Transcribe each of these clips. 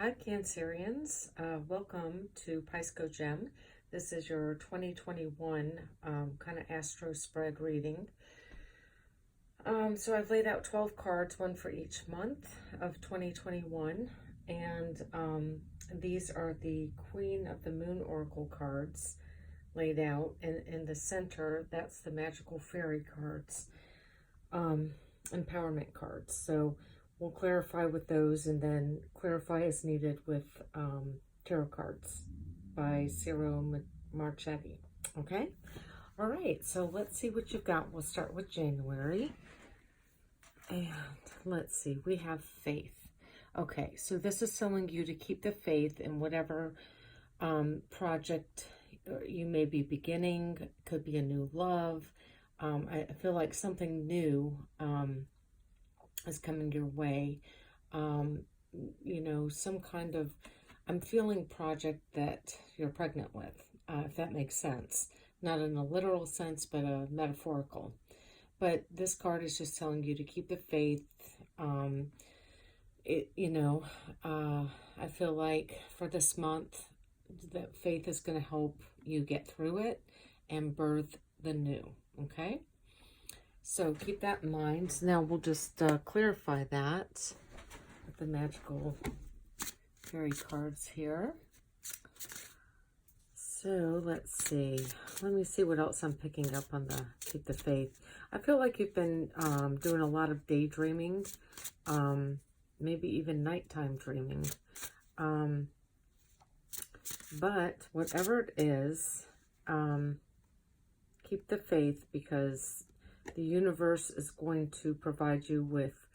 Hi, Cancerians. Welcome to Pisco Gem. This is your 2021 kind of astro spread reading. So I've laid out 12 cards, one for each month of 2021. And these are the Queen of the Moon Oracle cards laid out. And in the center, that's the Magical Fairy cards, empowerment cards. So we'll clarify with those and then clarify as needed with tarot cards by Ciro Marchetti. Okay? All right, so let's see what you've got. We'll start with January. And let's see, we have faith. Okay, so this is telling you to keep the faith in whatever project you may be beginning. Could be a new love. I feel like something new is coming your way. You know, some kind of, I'm feeling project that you're pregnant with, if that makes sense. Not in a literal sense, but a metaphorical. But this card is just telling you to keep the faith. I feel like for this month, that faith is going to help you get through it and birth the new, okay? So keep that in mind. Now we'll just clarify that with the magical fairy cards here. So let's see. Let me see what else I'm picking up on the keep the faith. I feel like you've been doing a lot of daydreaming, maybe even nighttime dreaming. But whatever it is, keep the faith, because the universe is going to provide you with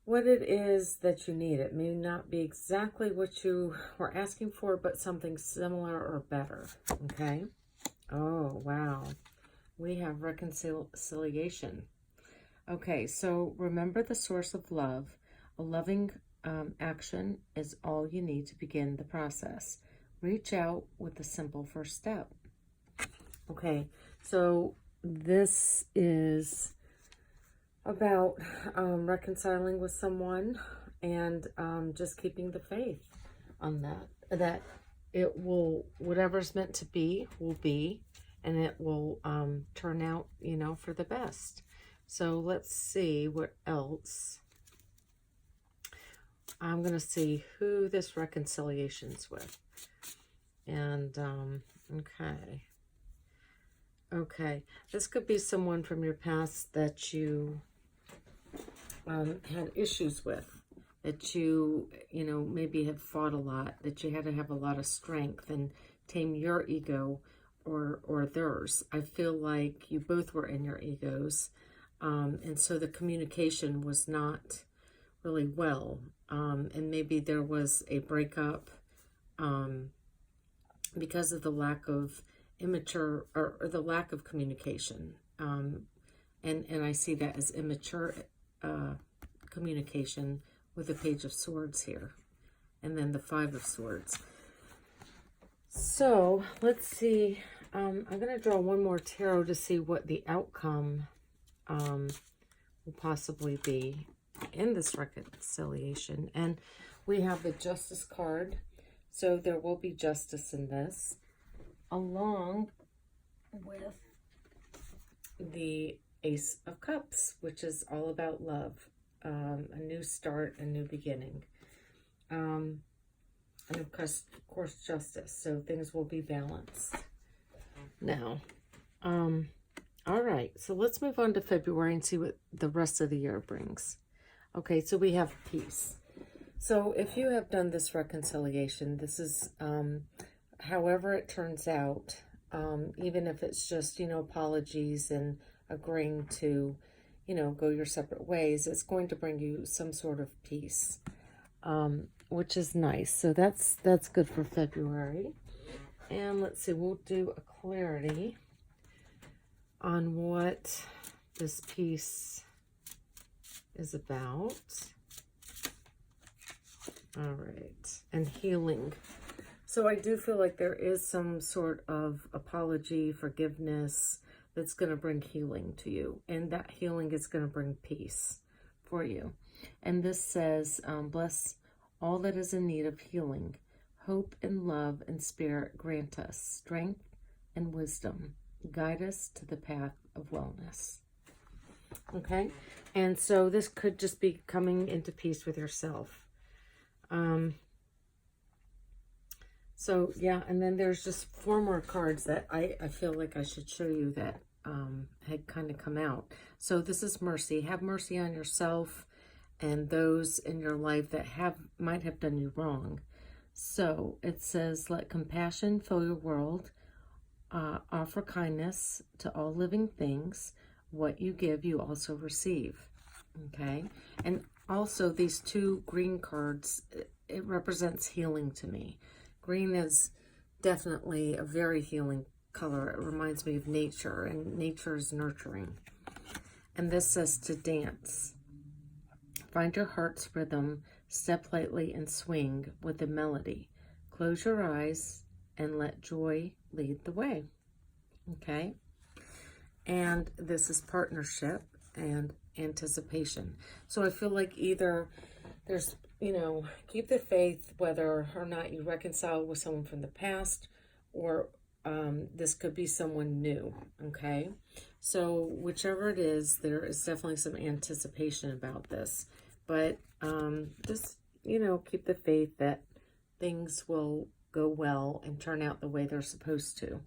what it is that you need. It may not be exactly what you were asking for, but something similar or better, okay? Oh, wow. We have reconciliation. Okay, so remember the source of love. A loving action is all you need to begin the process. Reach out with a simple first step. Okay, so this is about reconciling with someone and just keeping the faith on that it will, whatever's meant to be will be, and it will turn out, you know, for the best. So let's see what else. I'm going to see who this reconciliation's with. And, okay. This could be someone from your past that you had issues with, that you know, maybe had fought a lot, that you had to have a lot of strength and tame your ego or theirs. I feel like you both were in your egos. And so the communication was not really well. And maybe there was a breakup because of the lack of immature or the lack of communication. And I see that as immature communication with the Page of Swords here. And then the Five of Swords. So let's see. I'm going to draw one more tarot to see what the outcome will possibly be in this reconciliation. And we have the Justice card. So there will be justice in this, along with the Ace of Cups, which is all about love, a new start, a new beginning, and of course justice. So things will be balanced. Now, all right, so let's move on to February and see what the rest of the year brings. Okay, so we have peace. So if you have done this reconciliation, this is, however it turns out, even if it's just, you know, apologies and agreeing to, you know, go your separate ways, it's going to bring you some sort of peace, which is nice. So that's good for February. And let's see, we'll do a clarity on what this piece is about. All right, and healing. So I do feel like there is some sort of apology, forgiveness that's going to bring healing to you. And that healing is going to bring peace for you. And this says, bless all that is in need of healing. Hope and love and spirit grant us strength and wisdom. Guide us to the path of wellness. Okay? And so this could just be coming into peace with yourself. So, yeah, and then there's just 4 more cards that I feel like I should show you that had kind of come out. So this is mercy. Have mercy on yourself and those in your life that might have done you wrong. So it says, let compassion fill your world. Offer kindness to all living things. What you give, you also receive. Okay? And also these 2 green cards, it represents healing to me. Green is definitely a very healing color. It reminds me of nature, and nature is nurturing. And this says to dance. Find your heart's rhythm, step lightly and swing with the melody. Close your eyes and let joy lead the way. Okay? And this is partnership and anticipation. So I feel like either there's, keep the faith whether or not you reconcile with someone from the past, or this could be someone new, okay? So whichever it is, there is definitely some anticipation about this. But just, keep the faith that things will go well and turn out the way they're supposed to.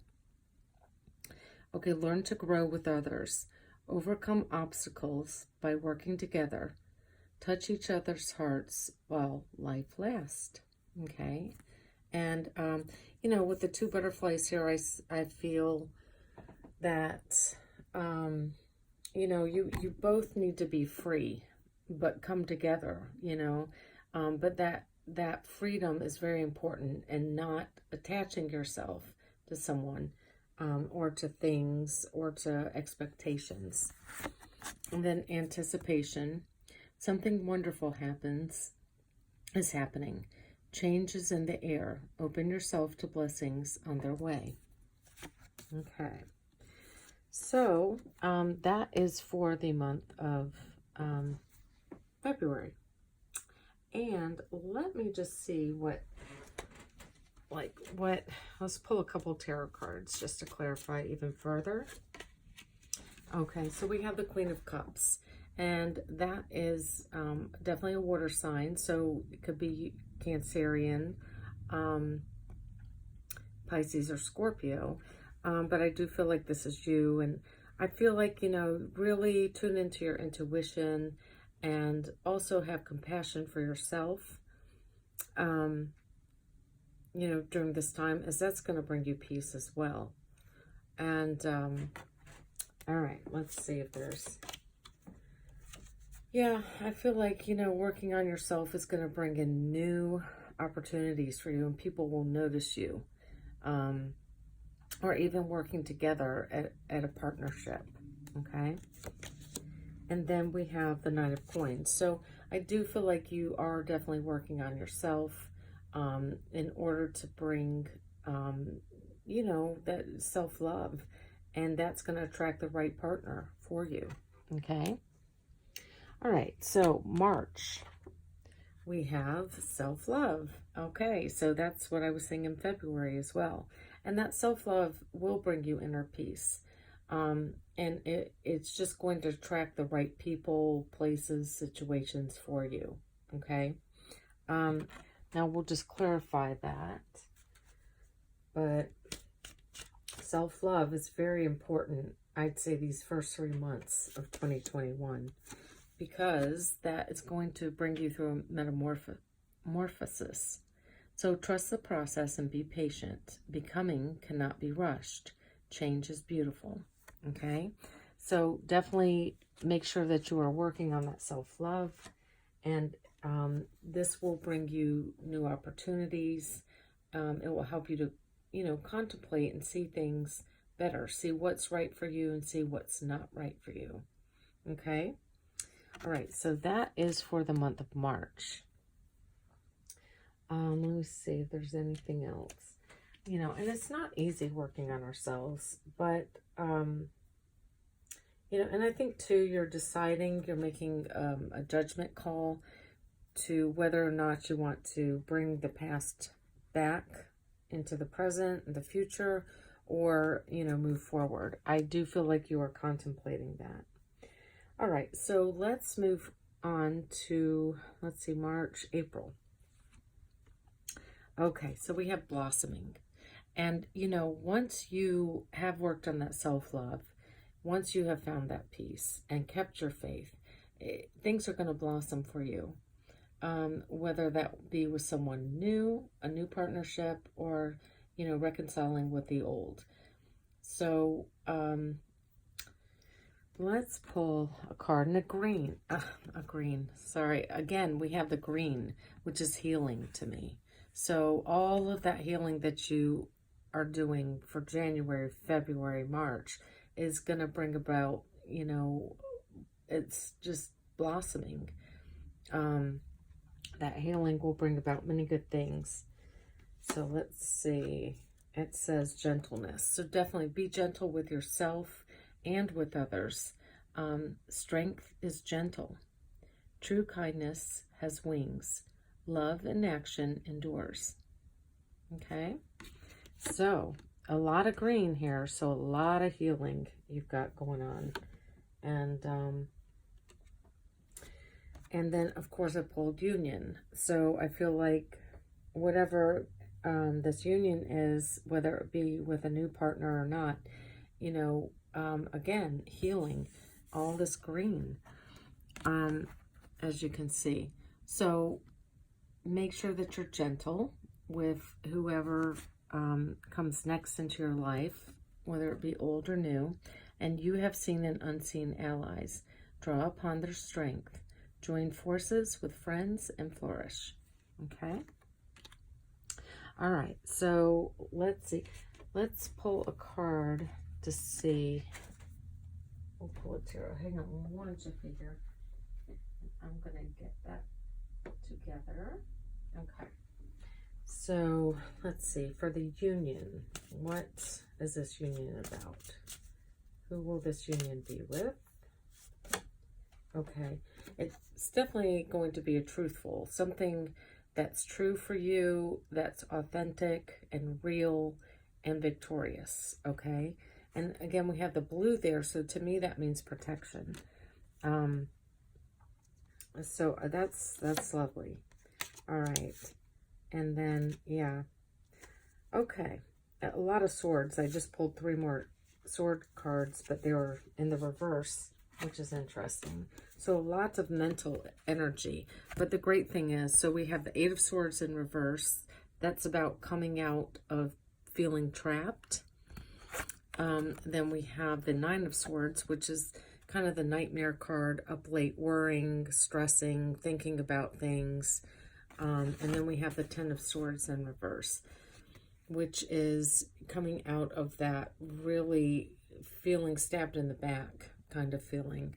Okay, learn to grow with others. Overcome obstacles by working together. Touch each other's hearts while life lasts. Okay? And, with the 2 butterflies here, I feel that, you both need to be free, but come together, but that freedom is very important, and not attaching yourself to someone, or to things, or to expectations. And then anticipation. Something wonderful is happening. Change is in the air. Open yourself to blessings on their way. Okay. So, that is for the month of February. And let me just see let's pull a couple tarot cards just to clarify even further. Okay, so we have the Queen of Cups, and that is definitely a water sign, so it could be Cancerian, Pisces, or Scorpio, but I do feel like this is you, and I feel like, really tune into your intuition, and also have compassion for yourself, during this time, as that's going to bring you peace as well. And, all right, let's see if there's, I feel like, working on yourself is going to bring in new opportunities for you, and people will notice you, or even working together at a partnership, okay? And then we have the Knight of Coins. So I do feel like you are definitely working on yourself, in order to bring, that self-love, and that's going to attract the right partner for you, okay? All right, so March, we have self-love. Okay, so that's what I was saying in February as well. And that self-love will bring you inner peace. And it's just going to attract the right people, places, situations for you, okay? Now we'll just clarify that. But self-love is very important, I'd say, these first 3 months of 2021, because that is going to bring you through a metamorphosis. So trust the process and be patient. Becoming cannot be rushed. Change is beautiful, okay? So definitely make sure that you are working on that self-love, and this will bring you new opportunities. It will help you to, contemplate and see things better. See what's right for you and see what's not right for you, okay? All right, so that is for the month of March. Let me see if there's anything else. And it's not easy working on ourselves, but, and I think, too, you're making a judgment call, to whether or not you want to bring the past back into the present and the future, or, you know, move forward. I do feel like you are contemplating that. All right, so let's move on to, let's see, March, April. Okay, so we have blossoming. And, you know, once you have worked on that self-love, once you have found that peace and kept your faith, things are going to blossom for you. Whether that be with someone new, a new partnership, or, you know, reconciling with the old. So, let's pull a card and a green. A green. Sorry. Again, we have the green, which is healing to me. So all of that healing that you are doing for January, February, March is going to bring about, you know, it's just blossoming. That healing will bring about many good things. So let's see. It says gentleness. So definitely be gentle with yourself and with others. Strength is gentle. True kindness has wings. Love in action endures. Okay. So a lot of green here. So a lot of healing you've got going on. And then, of course, I pulled union. So I feel like whatever this union is, whether it be with a new partner or not, you know, again, healing, all this green, as you can see. So make sure that you're gentle with whoever comes next into your life, whether it be old or new, and you have seen and unseen allies. Draw upon their strength. Join forces with friends and flourish. Okay? All right, so let's see. Let's pull a card to see. We'll pull a tarot. Hang on one second here. I'm going to get that together. Okay. So let's see. For the union, what is this union about? Who will this union be with? Okay. It's definitely going to be a truthful, something that's true for you, that's authentic and real and victorious, okay? And again, we have the blue there, so to me that means protection. So that's lovely. All right. And then, yeah. Okay. A lot of swords. I just pulled 3 more sword cards, but they were in the reverse, which is interesting. So lots of mental energy. But the great thing is, so we have the 8 of Swords in reverse. That's about coming out of feeling trapped. Then we have the 9 of Swords, which is kind of the nightmare card, up late worrying, stressing, thinking about things. And then we have the 10 of Swords in reverse, which is coming out of that really feeling stabbed in the back kind of feeling.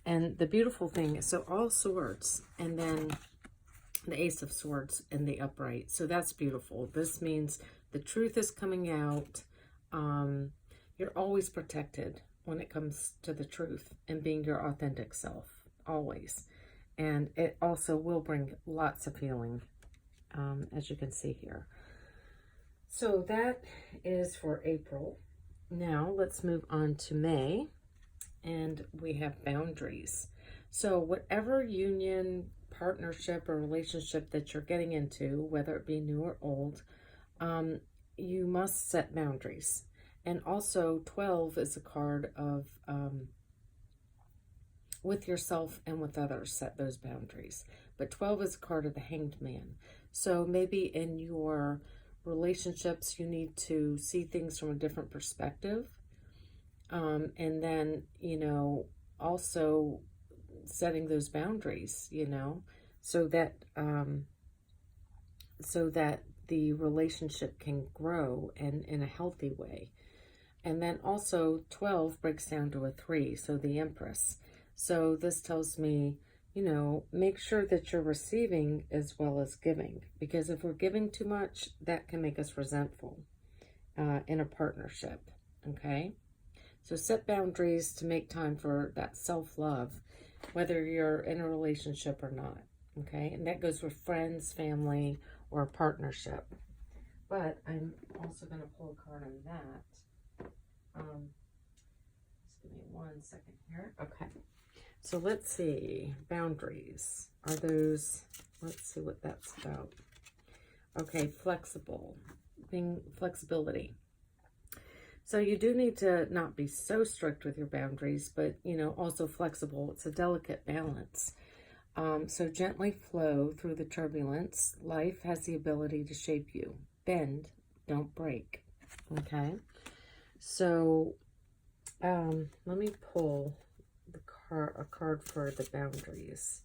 And the beautiful thing is, so all swords, and then the Ace of Swords in the upright. So that's beautiful. This means the truth is coming out. You're always protected when it comes to the truth and being your authentic self, always. And it also will bring lots of healing, as you can see here. So that is for April. Now let's move on to May. And we have boundaries. So whatever union, partnership, or relationship that you're getting into, whether it be new or old, you must set boundaries. And also 12 is a card of with yourself and with others, set those boundaries. But 12 is a card of the Hanged Man. So maybe in your relationships, you need to see things from a different perspective. And then, you know, also setting those boundaries, you know, so that the relationship can grow and in a healthy way. And then also 12 breaks down to a 3, so the Empress. So this tells me, you know, make sure that you're receiving as well as giving, because if we're giving too much, that can make us resentful in a partnership, okay? So set boundaries to make time for that self-love, whether you're in a relationship or not, Okay, and that goes with friends, family, or a partnership. But I'm also going to pull a card on that. Just give me 1 second here. Okay, so let's see. Boundaries. Are those, let's see what that's about. Okay, flexible. Being flexibility. So you do need to not be so strict with your boundaries, but, you know, also flexible. It's a delicate balance. So gently flow through the turbulence. Life has the ability to shape you. Bend, don't break. Okay. So let me pull a card for the boundaries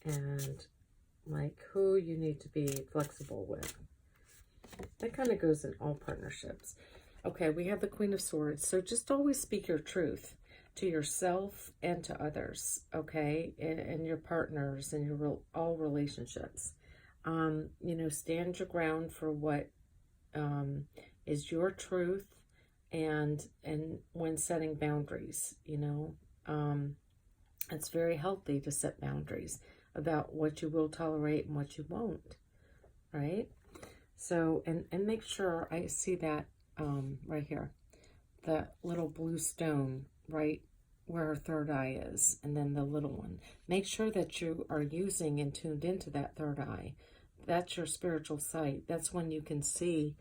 and like who you need to be flexible with. That kind of goes in all partnerships. Okay, we have the Queen of Swords. So just always speak your truth to yourself and to others, okay, and your partners and your all relationships. You know, stand your ground for what is your truth, and when setting boundaries, you know, it's very healthy to set boundaries about what you will tolerate and what you won't, right? So, and make sure, I see that right here, the little blue stone right where her third eye is, and then the little one. Make sure that you are using and tuned into that third eye. That's your spiritual sight. That's when you can see,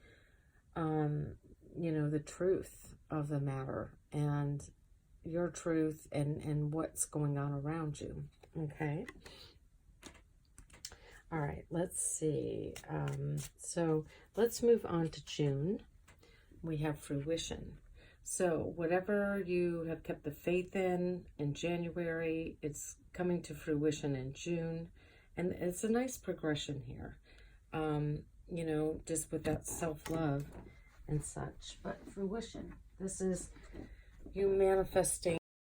you know, the truth of the matter and your truth and what's going on around you. Okay. All right, let's see. So let's move on to June. We have fruition. So whatever you have kept the faith in January, it's coming to fruition in June. And it's a nice progression here, you know, just with that self-love and such. But fruition, this is you manifesting